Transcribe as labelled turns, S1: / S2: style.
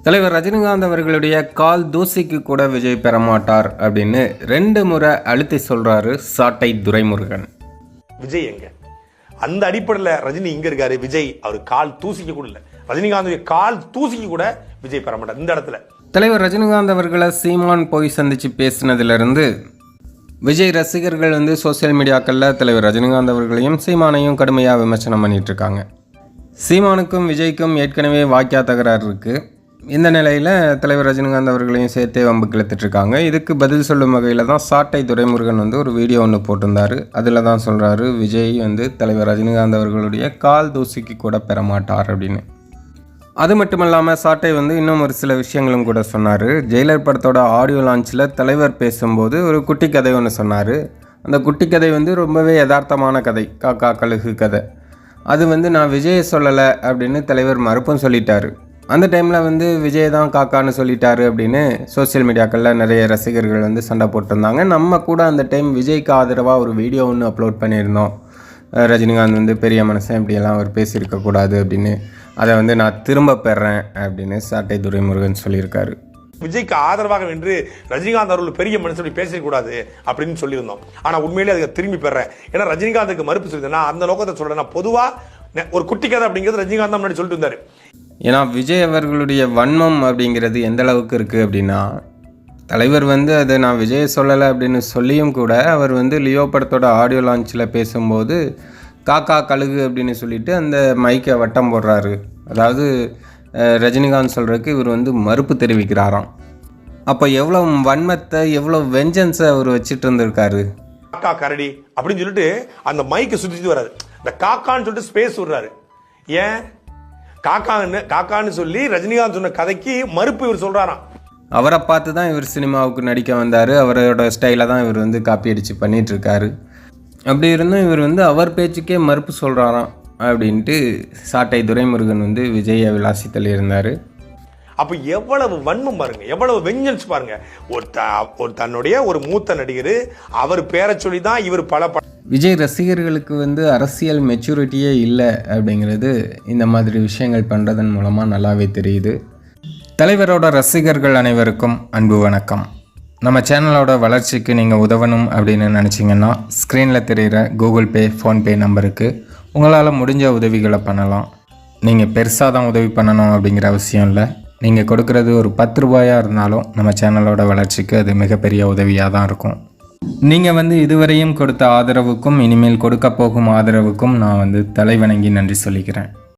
S1: தலைவர் ரஜினிகாந்த் அவர்களுடைய கால் தூசிக்கு கூட விஜய் பெறமாட்டார் அப்படின்னு 2 முறை அழுத்தி சொல்றாரு சாட்டை துரைமுருகன்.
S2: விஜய் எங்க? அந்த அடிப்படையில் ரஜினி இங்க இருக்காரு. விஜய் அவர் கால் தூசிக்க கூட இல்லை. ரஜினிகாந்த் கால் தூசிக்கு கூட விஜய் பெறமாட்டார் இந்த இடத்துல.
S1: தலைவர் ரஜினிகாந்த் அவர்களை சீமான் போய் சந்திச்சு பேசினதுலேருந்து விஜய் ரசிகர்கள் சோசியல் மீடியாக்களில் தலைவர் ரஜினிகாந்த் அவர்களையும் சீமானையும் கடுமையாக விமர்சனம் பண்ணிட்டு இருக்காங்க. சீமானுக்கும் விஜய்க்கும் ஏற்கனவே வாக்கியா தகராறு இருக்குது. இந்த நிலையில் தலைவர் ரஜினிகாந்த் அவர்களையும் சேர்த்தே வம்புக்கு இழுத்துட்ருக்காங்க. இதுக்கு பதில் சொல்லும் வகையில் தான் சாட்டை துரைமுருகன் ஒரு வீடியோ ஒன்று போட்டிருந்தார். அதில் தான் சொல்கிறாரு விஜய் தலைவர் ரஜினிகாந்த் அவர்களுடைய கால் தூசிக்கு கூட பெறமாட்டார் அப்படின்னு. அது மட்டும் இல்லாமல் சாட்டை இன்னும் ஒரு சில விஷயங்களும் கூட சொன்னார். ஜெயிலர் படத்தோட ஆடியோ லான்ச்சில் தலைவர் பேசும்போது ஒரு குட்டி கதை ஒன்று சொன்னார். அந்த குட்டி கதை ரொம்பவே யதார்த்தமான கதை, காக்கா கழுகு கதை. அது நான் விஜயை சொல்லலை அப்படின்னு தலைவர் மறுப்பும் சொல்லிட்டார். அந்த டைமில் விஜய் தான் காக்கான்னு சொல்லிட்டாரு அப்படின்னு சோசியல் மீடியாக்களில் நிறைய ரசிகர்கள் சண்டை போட்டிருந்தாங்க. நம்ம கூட அந்த டைம் விஜய்க்கு ஆதரவாக ஒரு வீடியோ ஒன்று அப்லோட் பண்ணியிருந்தோம். ரஜினிகாந்த் பெரிய மனுஷன் இப்படியெல்லாம் அவர் பேசியிருக்கக்கூடாது அப்படின்னு. அதை நான் திரும்ப பெறேன் அப்படின்னு சாட்டை துரைமுருகன் சொல்லியிருக்காரு.
S2: விஜய்க்கு ஆதரவாக வென்று ரஜினிகாந்த் அவர்கள் பெரிய மனுஷன் பேசக்கூடாது அப்படின்னு சொல்லியிருந்தோம். ஆனால் உண்மையிலே அதுக்கு திரும்பி பெறேன். ஏன்னா ரஜினிகாந்துக்கு மறுப்பு சொல்லியிருந்தேன். நான் அந்த நோக்கத்தை சொல்கிறேன். பொதுவாக ஒரு குட்டி கதை அப்படிங்கிறது ரஜினிகாந்த் தான் முன்னாடி சொல்லிட்டு இருந்தார்.
S1: ஏன்னா விஜய் அவர்களுடைய வன்மம் அப்படிங்கிறது எந்த அளவுக்கு இருக்குது அப்படின்னா, தலைவர் அதை நான் விஜய் சொல்லலை அப்படின்னு சொல்லியும் கூட அவர் லியோ படத்தோட ஆடியோ லான்ச்சில் பேசும்போது காக்கா கழுகு அப்படின்னு சொல்லிட்டு அந்த மைக்கை வட்டம் போடுறாரு. அதாவது ரஜினிகாந்த் சொல்கிறதுக்கு இவர் மறுப்பு தெரிவிக்கிறாராம். அப்போ எவ்வளோ வன்மத்தை, எவ்வளோ வெஞ்சன்ஸை அவர் வச்சுட்டு இருந்திருக்காரு.
S2: காக்கா கரடி அப்படின்னு சொல்லிட்டு அந்த மைக்கை சுற்றிட்டு வராது. இந்த காக்கான்னு சொல்லிட்டு ஸ்பேஸ் விடுறாரு. ஏன் காக்கான்னு சொல்லி ரஜினிகாந்த் சொன்ன கதைக்கு மறுப்பு இவர் சொல்றாராம்.
S1: அவரை பார்த்து தான் இவர் சினிமாவுக்கு நடிக்க வந்தார். அவரோட ஸ்டைலை தான் இவர் காப்பி அடித்து பண்ணிட்டு இருக்காரு. அப்படி இருந்தும் இவர் அவர் பேச்சுக்கே மறுப்பு சொல்கிறாராம் அப்படின்ட்டு சாட்டை துரைமுருகன் விஜயை விளாசி தள்ளியிருந்தார்.
S2: அப்போ எவ்வளவு வன்மம் பாருங்க, எவ்வளவு வெஞ்சன்ஸ் பாருங்க. ஒரு தன்னுடைய ஒரு மூத்த நடிகர் அவர் பேரை சொல்லி தான் இவர் பல
S1: விஜய் ரசிகர்களுக்கு அரசியல் மெச்சூரிட்டியே இல்லை அப்படிங்கிறது இந்த மாதிரி விஷயங்கள் பண்ணுறதன் மூலமாக நல்லாவே தெரியுது. தலைவரோட ரசிகர்கள் அனைவருக்கும் அன்பு வணக்கம். நம்ம சேனலோட வளர்ச்சிக்கு நீங்கள் உதவணும் அப்படின்னு நினச்சிங்கன்னா ஸ்க்ரீனில் தெரிகிற கூகுள் பே, ஃபோன்பே நம்பருக்கு உங்களால் முடிஞ்ச உதவிகளை பண்ணலாம். நீங்கள் பெருசாக தான் உதவி பண்ணணும் அப்படிங்கிற அவசியம் இல்லை. நீங்கள் கொடுக்குறது ஒரு 10 ரூபாயாக இருந்தாலும் நம்ம சேனலோட வளர்ச்சிக்கு அது மிகப்பெரிய உதவியாக தான் இருக்கும். நீங்கள் இதுவரையும் கொடுத்த ஆதரவுக்கும் இனிமேல் கொடுக்க போகும் ஆதரவுக்கும் நான் தலைவணங்கி நன்றி சொல்லிக்கிறேன்.